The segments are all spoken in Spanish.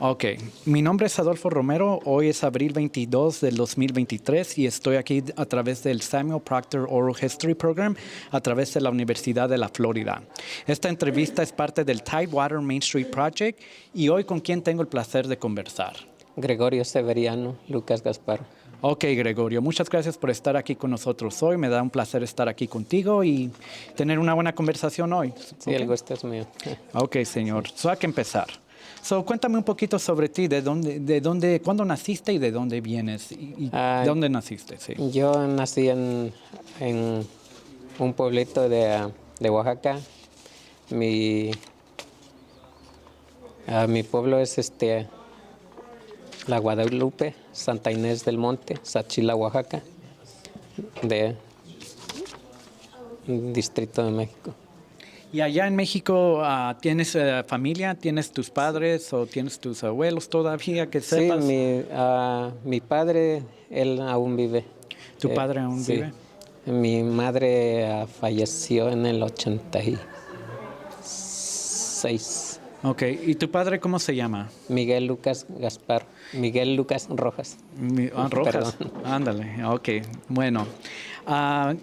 Ok, mi nombre es Adolfo Romero, hoy es abril 22 del 2023 y estoy aquí a través del Samuel Proctor Oral History Program a través de la Universidad de la Florida. Esta entrevista es parte del Tidewater Main Street Project y hoy con quien tengo el placer de conversar. Gregorio Severiano, Lucas Gaspar. Ok, Gregorio, muchas gracias por estar aquí con nosotros hoy. Me da un placer estar aquí contigo y tener una buena conversación hoy. Sí, Okay. el gusto es mío. Ok, señor. Hay que empezar. Cuéntame un poquito sobre ti, cuándo naciste y de dónde vienes. ¿De dónde naciste? Sí. Yo nací en un pueblito de Oaxaca. Mi pueblo es la Guadalupe, Santa Inés del Monte, Sachila, Oaxaca, de Distrito de México. ¿Y allá en México tienes familia? ¿Tienes tus padres o tienes tus abuelos todavía que sepas? Sí, mi padre, él aún vive. ¿Tu padre aún vive? Mi madre falleció en el 86. Ok, ¿y tu padre cómo se llama? Miguel Lucas Gaspar, Miguel Lucas Rojas. Rojas, Perdón. Ándale, ok, bueno.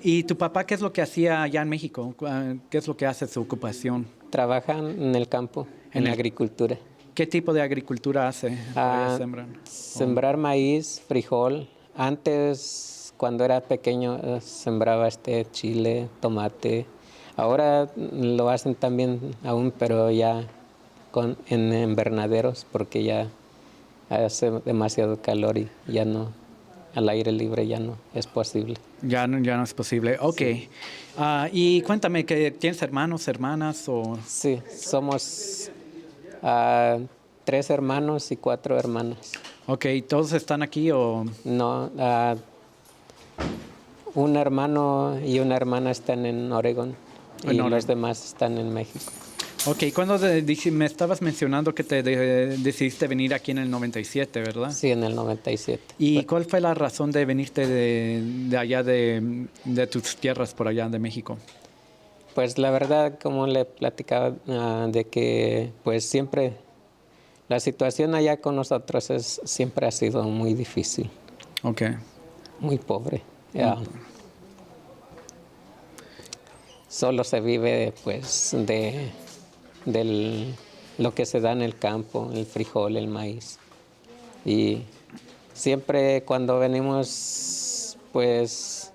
¿Y tu papá qué es lo que hacía allá en México? ¿Qué es lo que hace su ocupación? Trabaja en el campo, en la agricultura. ¿Qué tipo de agricultura hace? Sembrar maíz, frijol. Antes, cuando era pequeño, sembraba chile, tomate. Ahora lo hacen también aún, pero ya en invernaderos, porque ya hace demasiado calor y ya no, al aire libre ya no es posible. Ya no es posible. Ok. Sí. Y cuéntame, ¿que tienes hermanos, hermanas? Sí, somos 3 hermanos y 4 hermanas. Ok, ¿todos están aquí o...? No, un hermano y una hermana están en Oregón y los demás están en México. Ok, cuando me estabas mencionando que te decidiste venir aquí en el 97, ¿verdad? Sí, en el 97. ¿Y cuál fue la razón de venirte de allá, de tus tierras por allá de México? Pues la verdad, como le platicaba, de que pues siempre la situación allá con nosotros siempre ha sido muy difícil. Ok. Muy pobre. Solo se vive pues de lo que se da en el campo, el frijol, el maíz. Y siempre cuando venimos, pues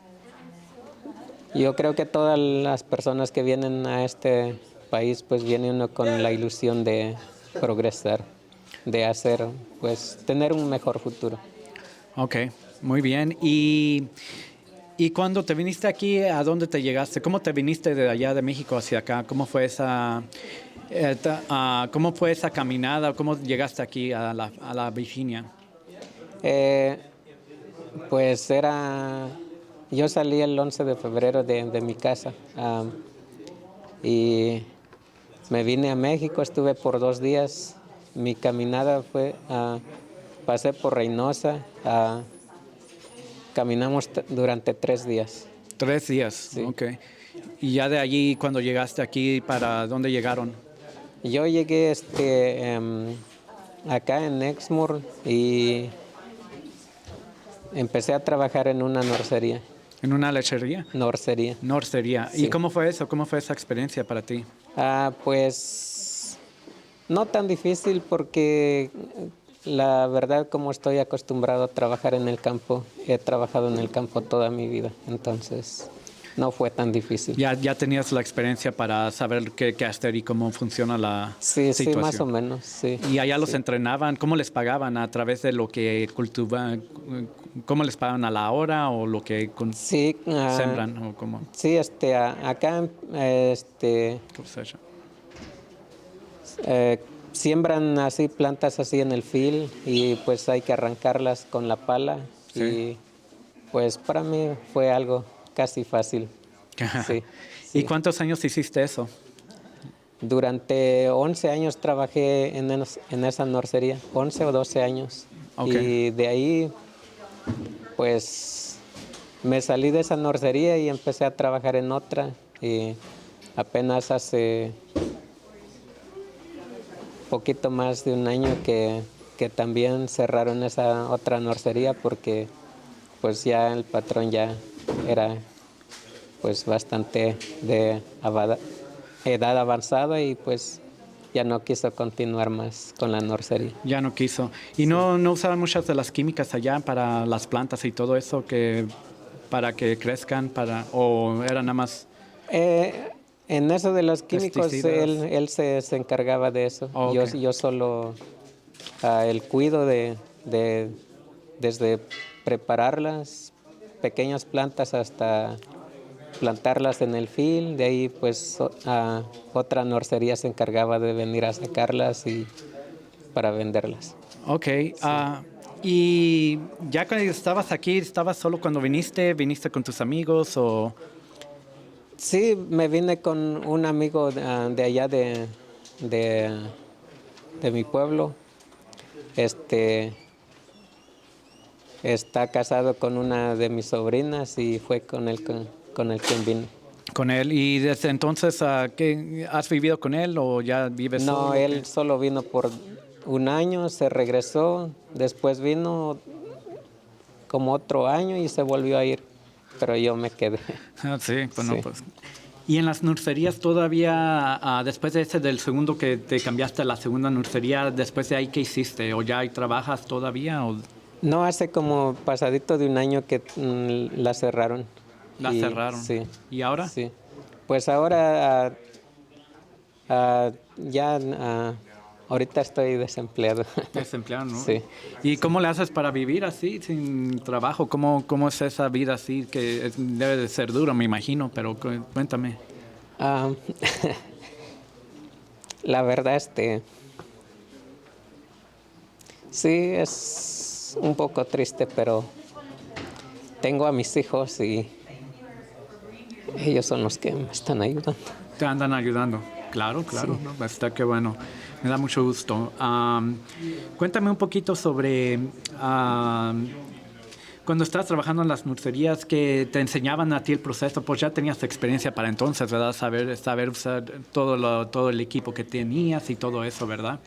yo creo que todas las personas que vienen a este país, pues viene uno con la ilusión de progresar, de hacer, pues tener un mejor futuro. Ok, muy bien. Y cuando te viniste aquí, ¿a dónde te llegaste? ¿Cómo te viniste de allá de México hacia acá? ¿Cómo fue esa caminada? ¿Cómo llegaste aquí a la Virginia? Pues yo salí el 11 de febrero de mi casa y me vine a México, estuve por 2 días. Mi caminada pasé por Reynosa, caminamos durante 3 días. 3 días, sí. Ok. Y ya de allí, cuando llegaste aquí, ¿para dónde llegaron? Yo llegué acá en Exmoor y empecé a trabajar en una norcería. ¿En una lechería? Norcería. Norcería. Sí. ¿Y cómo fue eso? ¿Cómo fue esa experiencia para ti? Pues no tan difícil porque la verdad, como estoy acostumbrado a trabajar en el campo, he trabajado en el campo toda mi vida, entonces no fue tan difícil. Ya tenías la experiencia para saber qué hacer y cómo funciona la situación. Sí, más o menos, sí. ¿Y allá los entrenaban? ¿Cómo les pagaban? ¿A través de lo que cultivan? ¿Cómo les pagaban a la hora o lo que sembran? ¿O cómo? Sí, acá siembran así plantas así en el field y pues hay que arrancarlas con la pala. Sí. Y pues para mí fue algo casi fácil. Sí. ¿Y cuántos años hiciste eso? Durante 11 años trabajé en esa norcería, 11 o 12 años. Okay. Y de ahí pues me salí de esa norcería y empecé a trabajar en otra y apenas hace poquito más de un año que que también cerraron esa otra nursería porque pues ya el patrón ya era pues bastante de edad avanzada y pues ya no quiso continuar más con la nursería. Ya no quiso. ¿Y no usaban muchas de las químicas allá para las plantas y todo eso para que crezcan, o era nada más En eso de los químicos, pesticidas? él se encargaba de eso. Oh, Yo, ok. yo solo el cuido desde preparar las pequeñas plantas hasta plantarlas en el field. De ahí pues otra nursería se encargaba de venir a sacarlas y para venderlas. Ok. Y ya cuando estabas aquí, ¿estabas solo cuando viniste con tus amigos o...? Sí, me vine con un amigo de allá de, de mi pueblo. Está casado con una de mis sobrinas y fue con el quien vine. Con él. ¿Y desde entonces has vivido con él o ya vives No, solo? él solo vino por un año, se regresó, después vino como otro año y se volvió a ir, pero yo me quedé. Sí, pues no, Sí. pues. ¿Y en las nurserías todavía, después de ese del segundo que te cambiaste a la segunda nursería, después de ahí qué hiciste? ¿O ya ahí trabajas todavía o No, hace como pasadito de un año que la cerraron. la Y, cerraron? sí, ¿Y ahora? sí. Pues ahora ahorita estoy desempleado. Desempleado, ¿no? Sí. ¿Y cómo le haces para vivir así, sin trabajo? ¿Cómo es esa vida así? Que debe de ser duro, me imagino, pero cuéntame. Ah, la verdad, sí, es un poco triste, pero tengo a mis hijos y ellos son los que me están ayudando. Te andan ayudando. Claro, claro, Sí. ¿no? Está que bueno. Me da mucho gusto. Cuéntame un poquito sobre cuando estabas trabajando en las nurserías que te enseñaban a ti el proceso, pues ya tenías experiencia para entonces, ¿verdad? Saber usar todo el equipo que tenías y todo eso, ¿verdad?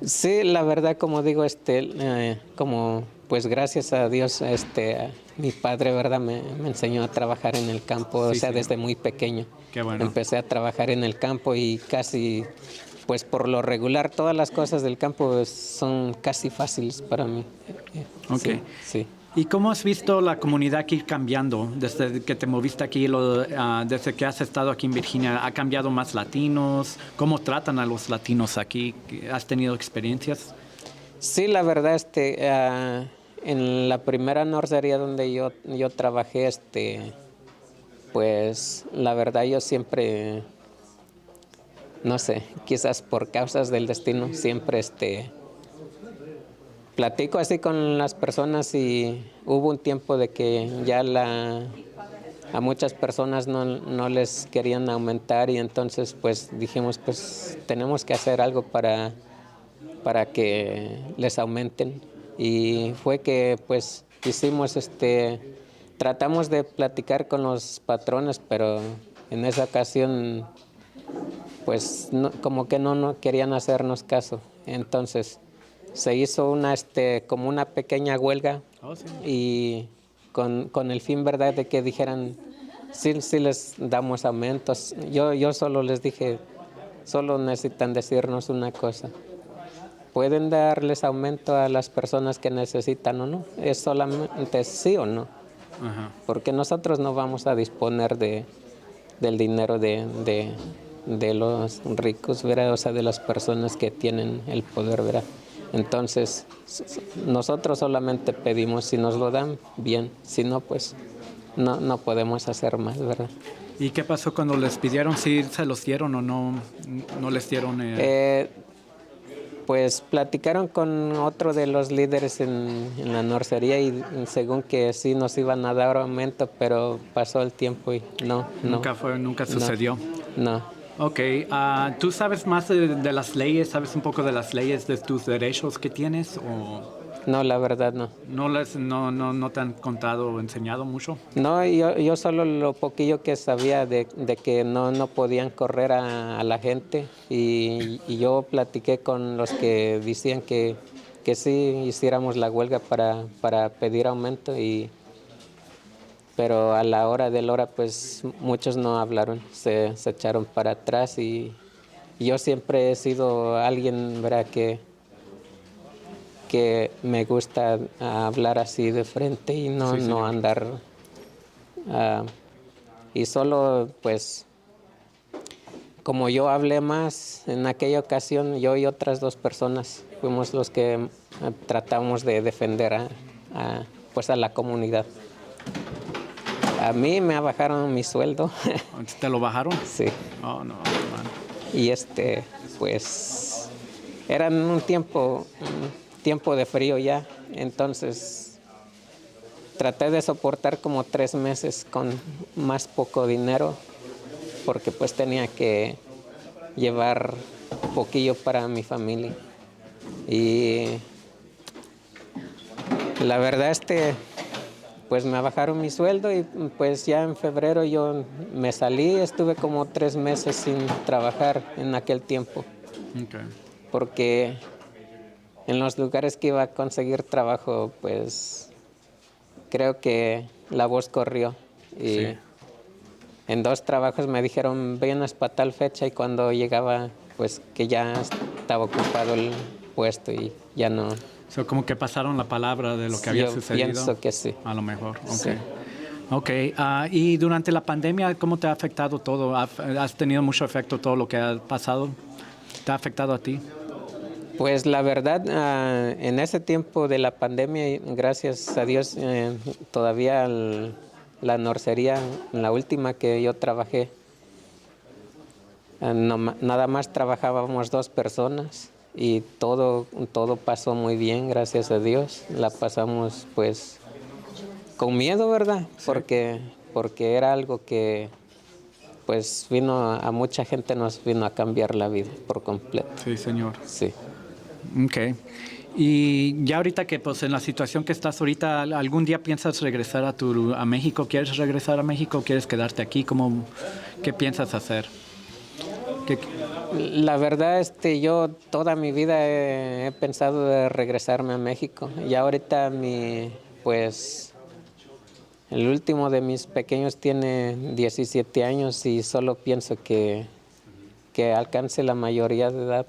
Sí, la verdad, como digo, como pues gracias a Dios, mi padre, ¿verdad? Me enseñó a trabajar en el campo, o Sí, sea, sí. desde muy pequeño. Qué bueno. Empecé a trabajar en el campo y casi, pues por lo regular, todas las cosas del campo pues, son casi fáciles para mí. Ok. Sí, sí. ¿Y cómo has visto la comunidad aquí cambiando desde que te moviste aquí, desde que has estado aquí en Virginia? ¿Ha cambiado más latinos? ¿Cómo tratan a los latinos aquí? ¿Has tenido experiencias? Sí, la verdad, en la primera nursería donde yo trabajé, pues la verdad yo siempre, no sé, quizás por causas del destino, siempre platico así con las personas y hubo un tiempo de que ya a muchas personas no les querían aumentar y entonces pues dijimos pues tenemos que hacer algo para que les aumenten y fue que pues hicimos tratamos de platicar con los patrones pero en esa ocasión pues como que no querían hacernos caso. Entonces se hizo como una pequeña huelga Oh, sí. y con el fin, ¿verdad?, de que dijeran, sí les damos aumentos. Yo solo les dije, solo necesitan decirnos una cosa. ¿Pueden darles aumento a las personas que necesitan o no? Es solamente sí o no. Ajá. Porque nosotros no vamos a disponer del dinero de los ricos, ¿verdad? O sea, de las personas que tienen el poder, ¿verdad? Entonces, nosotros solamente pedimos, si nos lo dan, bien, si no, pues no podemos hacer más, ¿verdad? ¿Y qué pasó cuando les pidieron si se los dieron o no les dieron? Pues platicaron con otro de los líderes en la nursería y según que sí nos iban a dar aumento, pero pasó el tiempo y no. Nunca sucedió. No. Ok, ¿tú sabes más de las leyes? ¿Sabes un poco de las leyes de tus derechos que tienes? ¿O No, la verdad no. no te han contado o enseñado mucho? No, yo solo lo poquillo que sabía de que no podían correr a la gente y yo platiqué con los que decían que que sí hiciéramos la huelga para pedir aumento, pero a la hora de la hora pues muchos no hablaron, se echaron para atrás y yo siempre he sido alguien, ¿verdad?, que me gusta hablar así de frente y no, Sí, no señor. andar. Y solo, pues, como yo hablé más en aquella ocasión, yo y otras 2 personas fuimos los que tratamos de defender pues a la comunidad. A mí me bajaron mi sueldo, ¿Te lo bajaron? sí. Oh, no, hermano. Y pues era en un tiempo de frío ya, entonces traté de soportar como 3 meses con más poco dinero, porque pues tenía que llevar poquillo para mi familia. Y la verdad pues me bajaron mi sueldo y pues ya en febrero yo me salí, estuve como 3 meses sin trabajar en aquel tiempo, Okay. porque en los lugares que iba a conseguir trabajo, pues creo que la voz corrió y Sí. en 2 trabajos me dijeron vienes para tal fecha y cuando llegaba pues que ya estaba ocupado el puesto y ya no. So, como que pasaron la palabra de lo que había Yo sucedido. pienso que sí. A lo mejor, ok. Sí. Ok, y durante la pandemia, ¿cómo te ha afectado todo? ¿Has tenido mucho efecto todo lo que ha pasado? ¿Te ha afectado a ti? Pues la verdad, en ese tiempo de la pandemia, gracias a Dios, todavía la norcería, la última que yo trabajé, nada más trabajábamos 2 personas y todo pasó muy bien, gracias a Dios. La pasamos pues con miedo, ¿verdad? Sí. Porque era algo que pues a mucha gente nos vino a cambiar la vida por completo. Sí, señor. Sí. Ok. Y ya ahorita que pues en la situación que estás ahorita, ¿algún día piensas regresar a México? ¿Quieres regresar a México? ¿Quieres quedarte aquí? ¿Qué piensas hacer? ¿Qué- La verdad, yo toda mi vida he pensado de regresarme a México. Y ahorita pues, el último de mis pequeños tiene 17 años y solo pienso que alcance la mayoría de edad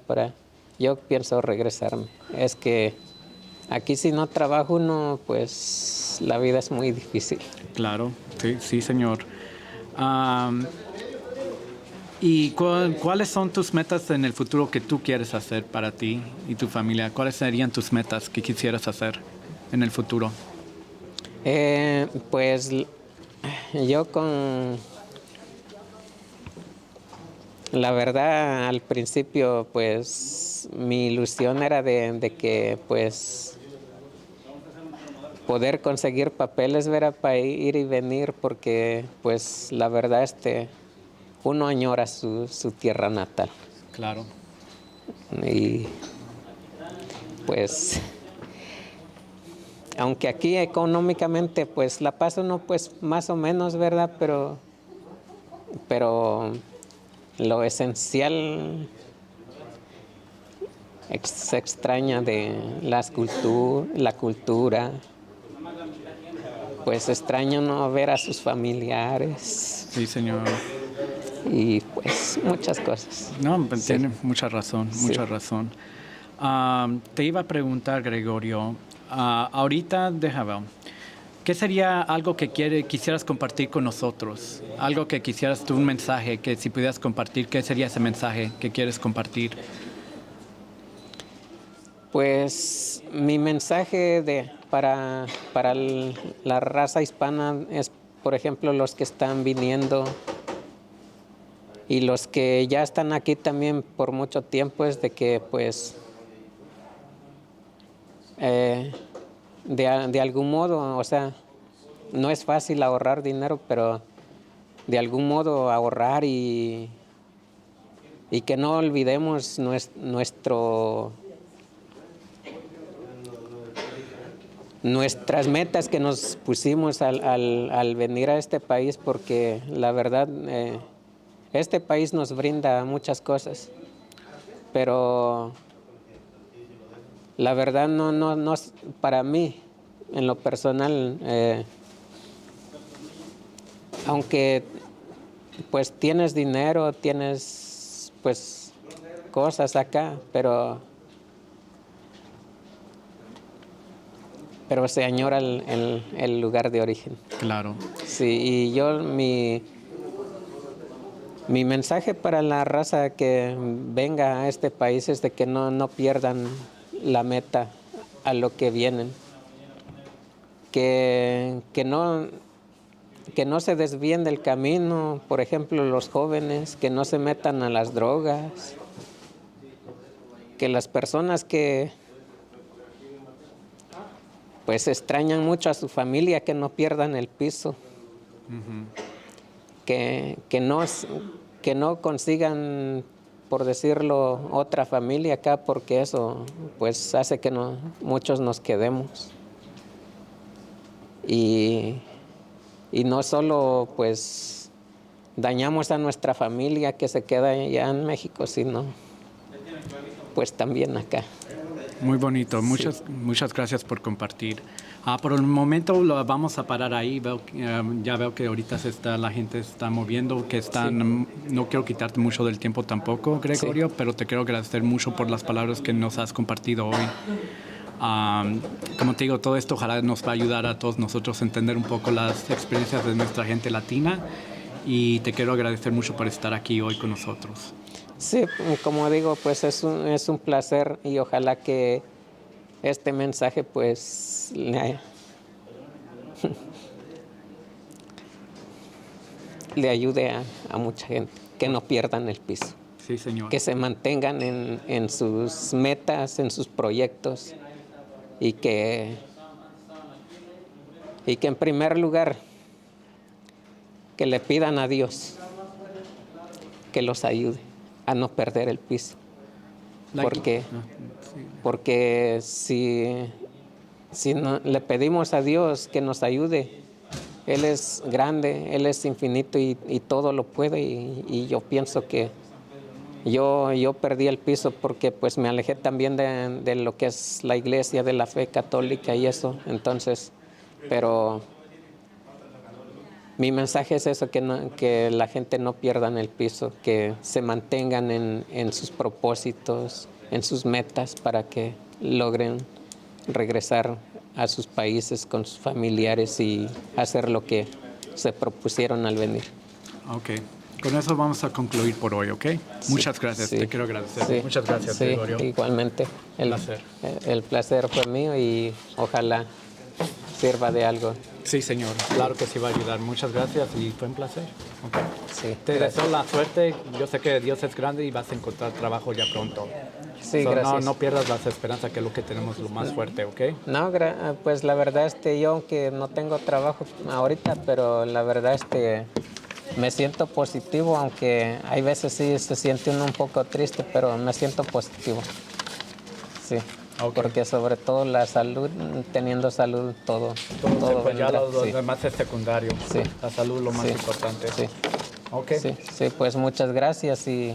yo pienso regresarme. Es que aquí si no trabaja uno, pues la vida es muy difícil. Claro, sí, sí, señor. Am, ¿Y cuáles son tus metas en el futuro que tú quieres hacer para ti y tu familia? ¿Cuáles serían tus metas que quisieras hacer en el futuro? Pues yo la verdad al principio pues mi ilusión era de que pues poder conseguir papeles, ¿verdad?, para ir y venir, porque pues la verdad uno añora su tierra natal. Claro. Y pues aunque aquí económicamente pues la pasa uno pues más o menos, ¿verdad? Pero lo esencial se extraña de la cultura, pues extraña no ver a sus familiares Sí, señor. y pues muchas cosas. No, pues, Sí. tiene mucha razón, Sí. mucha razón. Te iba a preguntar, Gregorio, ahorita, déjame ver, ¿qué sería algo que quisieras compartir con nosotros? Algo que quisieras tú, un mensaje, que si pudieras compartir, ¿qué sería ese mensaje que quieres compartir? Pues mi mensaje para la raza hispana es, por ejemplo, los que están viniendo y los que ya están aquí también por mucho tiempo, es de que pues de algún modo, o sea, no es fácil ahorrar dinero, pero de algún modo ahorrar y que no olvidemos nuestras metas que nos pusimos al venir a este país, porque la verdad este país nos brinda muchas cosas, pero la verdad no, para mí, en lo personal, aunque pues tienes dinero, tienes pues cosas acá, pero se añora el lugar de origen. Claro. Sí, y yo mi mensaje para la raza que venga a este país es de que no pierdan la meta a lo que vienen, que no se desvíen del camino, por ejemplo, los jóvenes, que no se metan a las drogas, que las personas que pues extrañan mucho a su familia, que no pierdan el piso, que no consigan, por decirlo, otra familia acá, porque eso pues hace que muchos nos quedemos. Y no solo pues dañamos a nuestra familia que se queda allá en México, sino pues también acá. Muy bonito, Sí. muchas gracias por compartir. Por el momento lo vamos a parar ahí. Ya veo que ahorita la gente está moviendo, que están. No quiero quitarte mucho del tiempo tampoco, Gregorio, pero te quiero agradecer mucho por las palabras que nos has compartido hoy. Como te digo, todo esto ojalá nos va a ayudar a todos nosotros a entender un poco las experiencias de nuestra gente latina, y te quiero agradecer mucho por estar aquí hoy con nosotros. Sí, como digo, pues es un placer, y ojalá que este mensaje pues le ayude a mucha gente, que no pierdan el piso, Sí, señor. que se mantengan en sus metas, en sus proyectos, y que en primer lugar que le pidan a Dios que los ayude a no perder el piso. Porque si no, le pedimos a Dios que nos ayude, Él es grande, Él es infinito y todo lo puede, y yo pienso que yo perdí el piso porque pues me alejé también de lo que es la iglesia, de la fe católica y eso. Entonces, pero mi mensaje es eso, que la gente no pierdan el piso, que se mantengan en sus propósitos, en sus metas, para que logren regresar a sus países con sus familiares y hacer lo que se propusieron al venir. Ok. Con eso vamos a concluir por hoy, ¿ok? Sí, Muchas gracias, sí, te quiero agradecer. sí, Muchas gracias, sí, Gregorio. igualmente. Placer. El placer fue mío, y ojalá sirva de algo. Sí, señor. Claro que sí va a ayudar. Muchas gracias y fue un placer. Okay. Sí, Te gracias. deseo la suerte. Yo sé que Dios es grande y vas a encontrar trabajo ya pronto. Sí, gracias. No pierdas las esperanzas, que es lo que tenemos lo más fuerte, ¿ok? No, pues la verdad yo, aunque no tengo trabajo ahorita, pero la verdad me siento positivo, aunque hay veces sí se siente uno un poco triste, pero me siento positivo. Sí. Ok. Porque sobre todo la salud, teniendo salud, todo Pues ya vendrá. lo Sí. demás es secundario. Sí. La salud es lo más Sí. importante. Sí. Ok. Sí, pues muchas gracias, y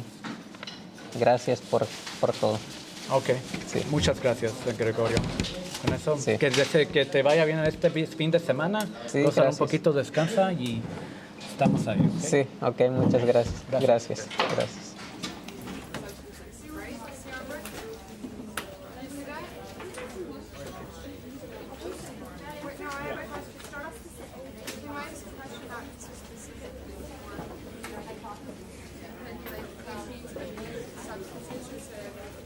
gracias por todo. Ok. Sí. Muchas gracias, Gregorio. Con eso, Sí. que te vaya bien este fin de semana. Sí, Gózalo un gracias. poquito, descansa y estamos ahí. ¿Ok? Sí, ok, muchas gracias. Gracias. Gracias. Substances